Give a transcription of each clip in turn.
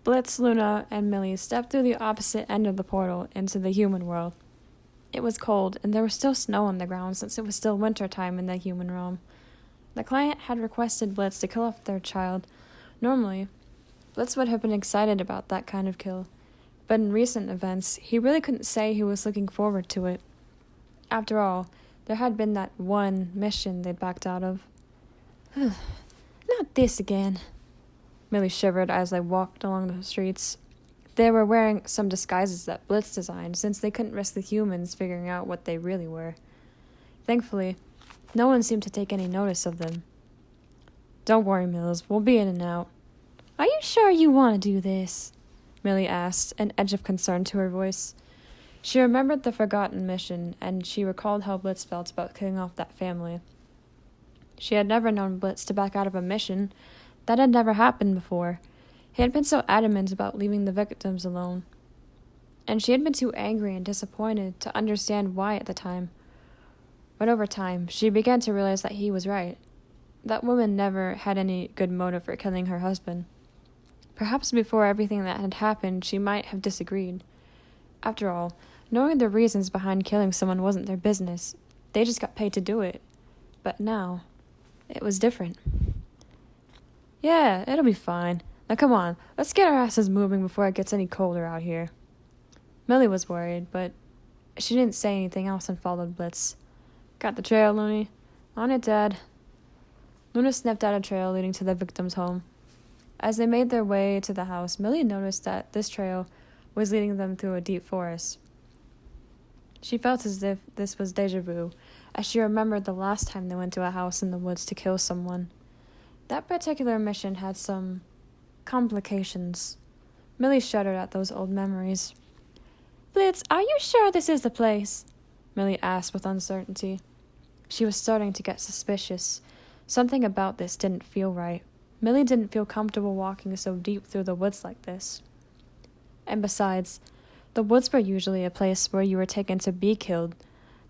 Blitz, Luna, and Millie stepped through the opposite end of the portal into the human world. It was cold, and there was still snow on the ground since it was still winter time in the human realm. The client had requested Blitz to kill off their child. Normally, Blitz would have been excited about that kind of kill, but in recent events, he really couldn't say he was looking forward to it. After all, there had been that one mission they'd backed out of. Not this again. Millie shivered as they walked along the streets. They were wearing some disguises that Blitz designed, since they couldn't risk the humans figuring out what they really were. Thankfully, no one seemed to take any notice of them. Don't worry, Mills, we'll be in and out. Are you sure you want to do this? Millie asked, an edge of concern to her voice. She remembered the forgotten mission, and she recalled how Blitz felt about killing off that family. She had never known Blitz to back out of a mission. That had never happened before. He had been so adamant about leaving the victims alone. And she had been too angry and disappointed to understand why at the time. But over time, she began to realize that he was right. That woman never had any good motive for killing her husband. Perhaps before everything that had happened, she might have disagreed. After all, knowing the reasons behind killing someone wasn't their business. They just got paid to do it. But now, it was different. Yeah, it'll be fine. Now come on, let's get our asses moving before it gets any colder out here. Millie was worried, but she didn't say anything else and followed Blitz. Got the trail, Looney? On it, Dad. Luna sniffed out a trail leading to the victim's home. As they made their way to the house, Millie noticed that this trail was leading them through a deep forest. She felt as if this was déjà vu, as she remembered the last time they went to a house in the woods to kill someone. That particular mission had some complications. Millie shuddered at those old memories. Blitz, are you sure this is the place? Millie asked with uncertainty. She was starting to get suspicious. Something about this didn't feel right. Millie didn't feel comfortable walking so deep through the woods like this. And besides, the woods were usually a place where you were taken to be killed,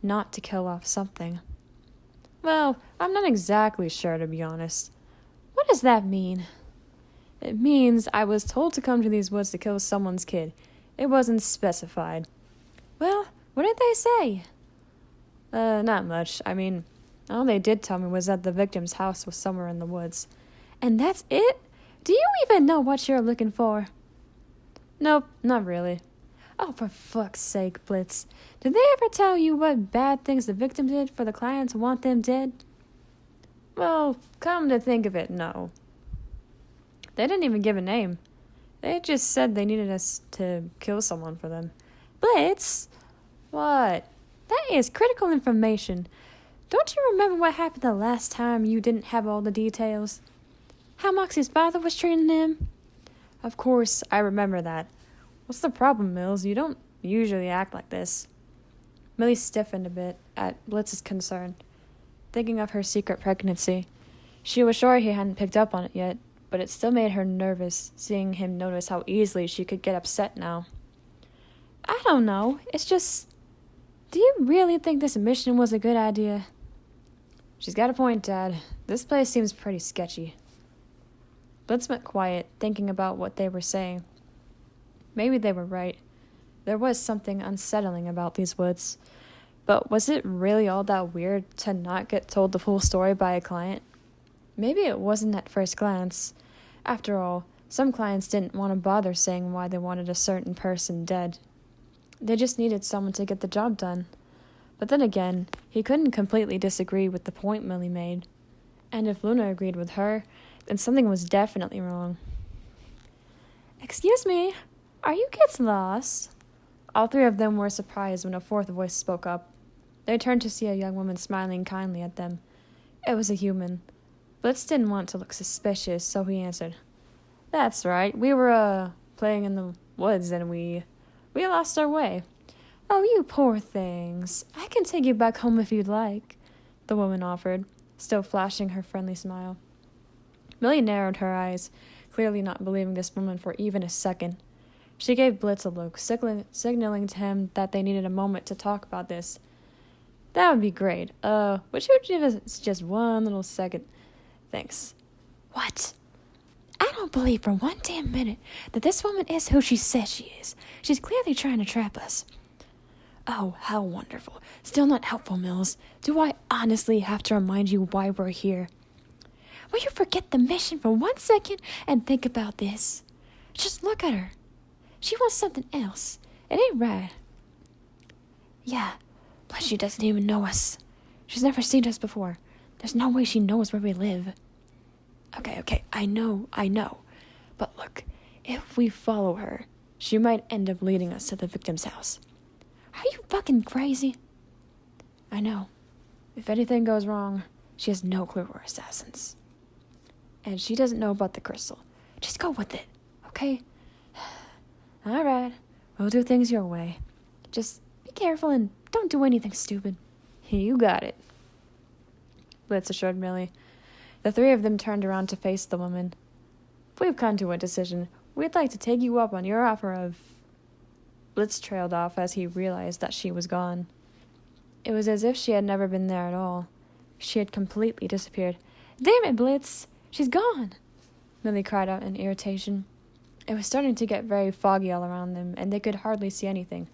not to kill off something. Well, I'm not exactly sure, to be honest. What does that mean? It means I was told to come to these woods to kill someone's kid. It wasn't specified. Well, what did they say? Not much. I mean, all they did tell me was that the victim's house was somewhere in the woods. And that's it? Do you even know what you're looking for? Nope, not really. Oh, for fuck's sake, Blitz. Did they ever tell you what bad things the victim did for the client to want them dead? Well, come to think of it, no. They didn't even give a name. They just said they needed us to kill someone for them. Blitz? What? That is critical information. Don't you remember what happened the last time you didn't have all the details? How Moxie's father was treating him? Of course, I remember that. What's the problem, Mills? You don't usually act like this. Millie stiffened a bit at Blitz's concern, thinking of her secret pregnancy. She was sure he hadn't picked up on it yet, but it still made her nervous, seeing him notice how easily she could get upset now. I don't know. It's just... Do you really think this mission was a good idea? She's got a point, Dad. This place seems pretty sketchy. Blitz went quiet, thinking about what they were saying. Maybe they were right. There was something unsettling about these woods. But was it really all that weird to not get told the full story by a client? Maybe it wasn't at first glance. After all, some clients didn't want to bother saying why they wanted a certain person dead. They just needed someone to get the job done. But then again, he couldn't completely disagree with the point Millie made. And if Luna agreed with her, then something was definitely wrong. Excuse me, are you kids lost? All three of them were surprised when a fourth voice spoke up. They turned to see a young woman smiling kindly at them. It was a human. Blitz didn't want to look suspicious, so he answered. That's right, we were, playing in the woods and we lost our way. Oh, you poor things. I can take you back home if you'd like, the woman offered, still flashing her friendly smile. Millie narrowed her eyes, clearly not believing this woman for even a second. She gave Blitz a look, signaling to him that they needed a moment to talk about this. That would be great. Would you give us just one little second? Thanks. What? I don't believe for one damn minute that this woman is who she says she is. She's clearly trying to trap us. Oh, how wonderful. Still not helpful, Mills. Do I honestly have to remind you why we're here? Will you forget the mission for 1 second and think about this? Just look at her. She wants something else. It ain't right. Yeah, but she doesn't even know us. She's never seen us before. There's no way she knows where we live. Okay, I know. But look, if we follow her, she might end up leading us to the victim's house. Are you fucking crazy? I know. If anything goes wrong, she has no clue we're assassins. And she doesn't know about the crystal. Just go with it, okay? Alright, we'll do things your way. Just be careful and don't do anything stupid. You got it, Blitz assured Millie. The three of them turned around to face the woman. We've come to a decision. We'd like to take you up on your offer of... Blitz trailed off as he realized that she was gone. It was as if she had never been there at all. She had completely disappeared. Damn it, Blitz! She's gone! Millie cried out in irritation. It was starting to get very foggy all around them, and they could hardly see anything.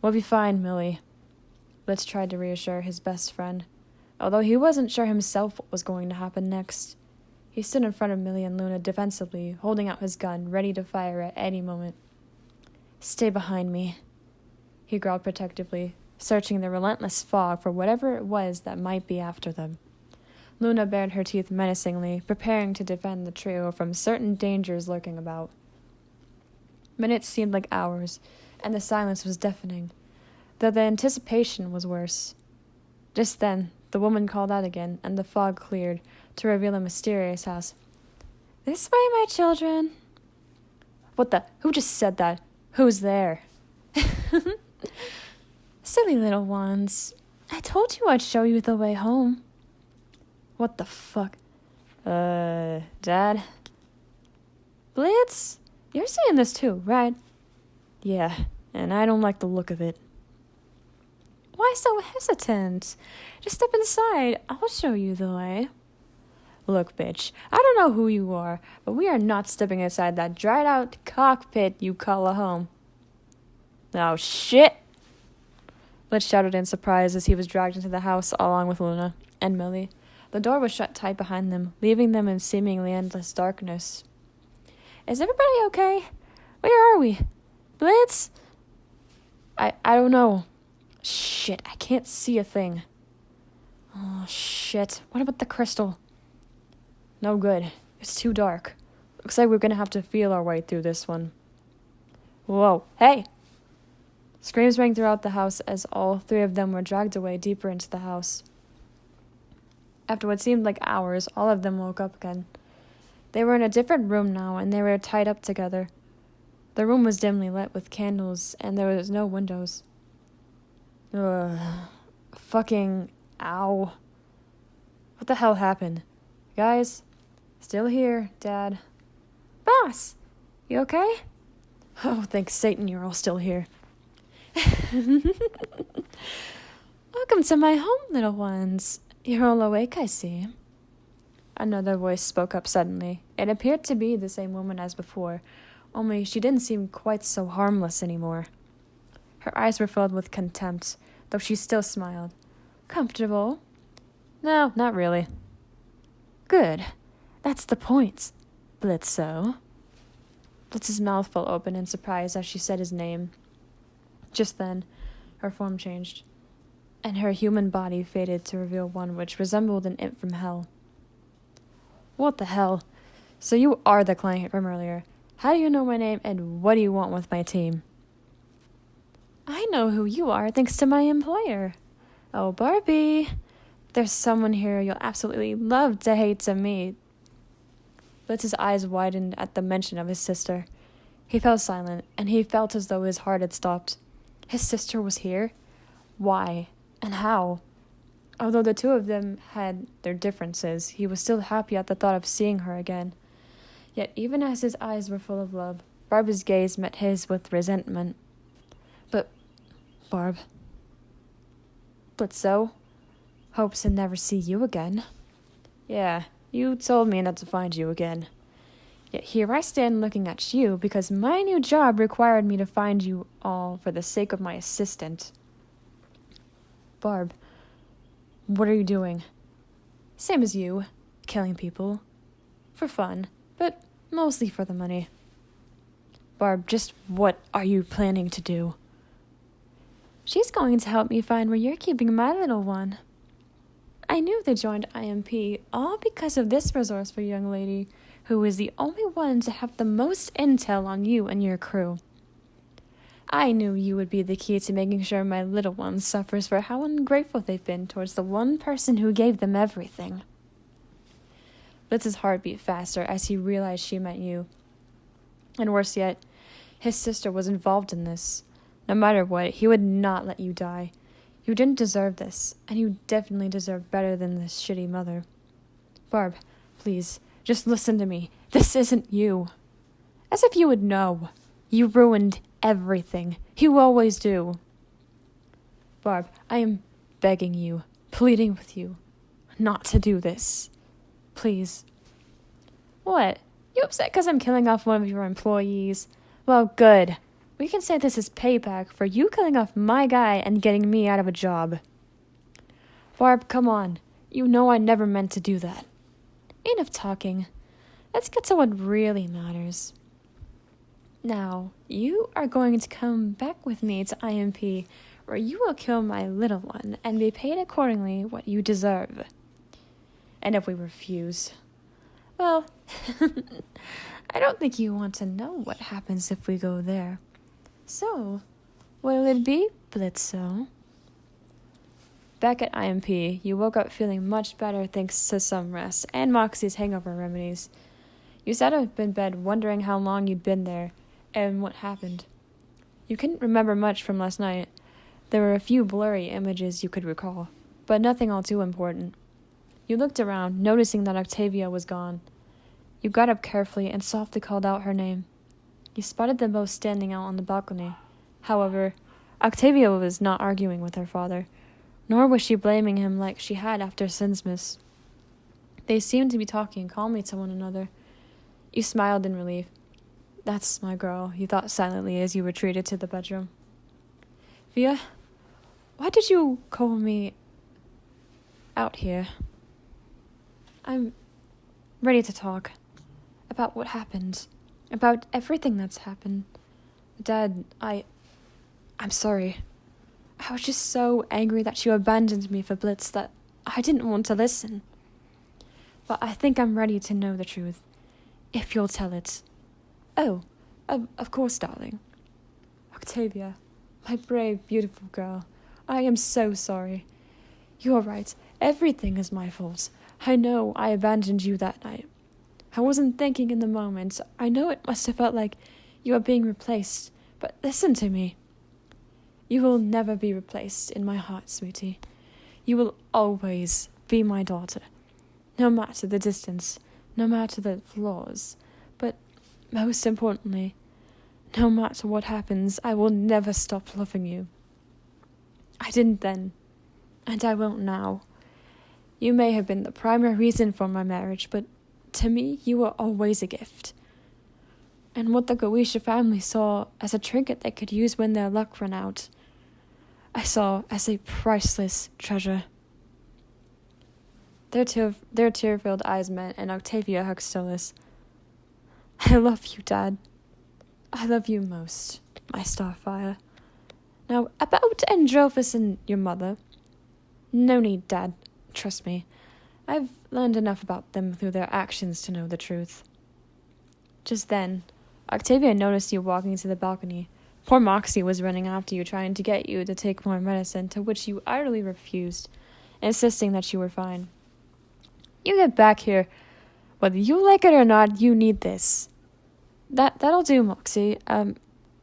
We'll be fine, Millie. Blitz tried to reassure his best friend, although he wasn't sure himself what was going to happen next. He stood in front of Millie and Luna defensively, holding out his gun, ready to fire at any moment. Stay behind me, he growled protectively, searching the relentless fog for whatever it was that might be after them. Luna bared her teeth menacingly, preparing to defend the trio from certain dangers lurking about. Minutes seemed like hours, and the silence was deafening, though the anticipation was worse. Just then, the woman called out again, and the fog cleared to reveal a mysterious house. This way, my children. What the? Who just said that? Who's there? Silly little ones. I told you I'd show you the way home. What the fuck? Dad? Blitz? You're seeing this too, right? Yeah, and I don't like the look of it. Why so hesitant? Just step inside. I'll show you the way. Look, bitch, I don't know who you are, but we are not stepping inside that dried-out cockpit you call a home. Oh, shit! Blitz shouted in surprise as he was dragged into the house along with Luna and Millie. The door was shut tight behind them, leaving them in seemingly endless darkness. Is everybody okay? Where are we? Blitz? I don't know. Shit, I can't see a thing. Oh, shit. What about the crystal? No good. It's too dark. Looks like we're gonna have to feel our way through this one. Whoa, hey! Screams rang throughout the house as all three of them were dragged away deeper into the house. After what seemed like hours, all of them woke up again. They were in a different room now, and they were tied up together. The room was dimly lit with candles, and there was no windows. Ugh. Fucking ow. What the hell happened? Guys? Still here, Dad. Boss! You okay? Oh, thanks Satan you're all still here. Welcome to my home, little ones. You're all awake, I see. Another voice spoke up suddenly. It appeared to be the same woman as before, only she didn't seem quite so harmless anymore. Her eyes were filled with contempt, though she still smiled. Comfortable? No, not really. Good. That's the point, Blitzo. Blitz's mouth fell open in surprise as she said his name. Just then, her form changed, and her human body faded to reveal one which resembled an imp from hell. What the hell? So you are the client from earlier. How do you know my name, and what do you want with my team? I know who you are thanks to my employer. Oh, Barbie. There's someone here you'll absolutely love to hate to meet. Blitz's eyes widened at the mention of his sister. He fell silent, and he felt as though his heart had stopped. His sister was here? Why? And how? Although the two of them had their differences, he was still happy at the thought of seeing her again. Yet even as his eyes were full of love, Barb's gaze met his with resentment. But, Barb... Blitzo? Hopes to never see you again. Yeah, you told me not to find you again. Yet here I stand looking at you because my new job required me to find you all for the sake of my assistant. Barb, what are you doing? Same as you, killing people. For fun, but mostly for the money. Barb, just what are you planning to do? She's going to help me find where you're keeping my little one. I knew they joined I.M.P. all because of this resourceful young lady who is the only one to have the most intel on you and your crew. I knew you would be the key to making sure my little one suffers for how ungrateful they've been towards the one person who gave them everything. Blitz's heart beat faster as he realized she meant you. And worse yet, his sister was involved in this. No matter what, he would not let you die. You didn't deserve this, and you definitely deserve better than this shitty mother. Barb, please, just listen to me. This isn't you. As if you would know. You ruined everything. You always do. Barb, I am begging you, pleading with you, not to do this. Please. What? You upset because I'm killing off one of your employees? Well, good. We can say this is payback for you killing off my guy and getting me out of a job. Barb, come on. You know I never meant to do that. Enough talking. Let's get to what really matters. Now, you are going to come back with me to I.M.P., where you will kill my little one and be paid accordingly what you deserve. And if we refuse, well, I don't think you want to know what happens if we go there. So, what'll it be, Blitzo? Back at I.M.P., you woke up feeling much better thanks to some rest and Moxie's hangover remedies. You sat up in bed wondering how long you'd been there and what happened. You couldn't remember much from last night. There were a few blurry images you could recall, but nothing all too important. You looked around, noticing that Octavia was gone. You got up carefully and softly called out her name. You spotted them both standing out on the balcony. However, Octavia was not arguing with her father, nor was she blaming him like she had after Sinsmas. They seemed to be talking calmly to one another. You smiled in relief. That's my girl, you thought silently as you retreated to the bedroom. Via, why did you call me out here? I'm ready to talk about what happened, about everything that's happened. Dad, I'm sorry. I was just so angry that you abandoned me for Blitz that I didn't want to listen. But I think I'm ready to know the truth, if you'll tell it. Oh, of course, darling. Octavia, my brave, beautiful girl, I am so sorry. You are right. Everything is my fault. I know I abandoned you that night. I wasn't thinking in the moment. I know it must have felt like you are being replaced, but listen to me. You will never be replaced in my heart, sweetie. You will always be my daughter, no matter the distance, no matter the flaws, but most importantly, no matter what happens, I will never stop loving you. I didn't then, and I won't now. You may have been the primary reason for my marriage, but to me, you were always a gift. And what the Goetic family saw as a trinket they could use when their luck ran out, I saw as a priceless treasure. Their tear-filled eyes met, and Octavia hugged Stolas. I love you, Dad. I love you most, my starfire. Now, about Androphus and your mother. No need, Dad. Trust me. I've learned enough about them through their actions to know the truth. Just then, Octavia noticed you walking to the balcony. Poor Moxie was running after you, trying to get you to take more medicine, to which you utterly refused, insisting that you were fine. You get back here. Whether you like it or not, you need this. That'll do, Moxie. I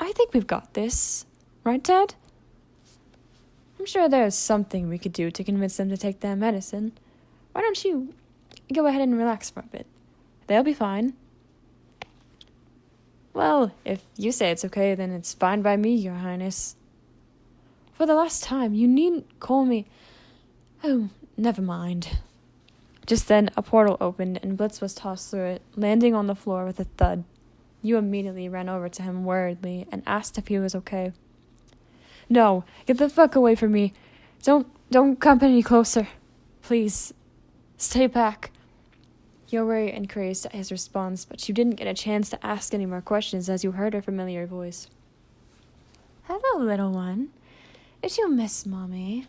think we've got this. Right, Dad? I'm sure there's something we could do to convince them to take their medicine. Why don't you go ahead and relax for a bit? They'll be fine. Well, if you say it's okay, then it's fine by me, Your Highness. For the last time, you needn't call me... Oh, never mind. Just then, a portal opened, and Blitz was tossed through it, landing on the floor with a thud. You immediately ran over to him worriedly and asked if he was okay. No, get the fuck away from me. Don't come any closer. Please, stay back. You were encouraged at his response, but you didn't get a chance to ask any more questions as you heard her familiar voice. Hello, little one. Did you miss Mommy?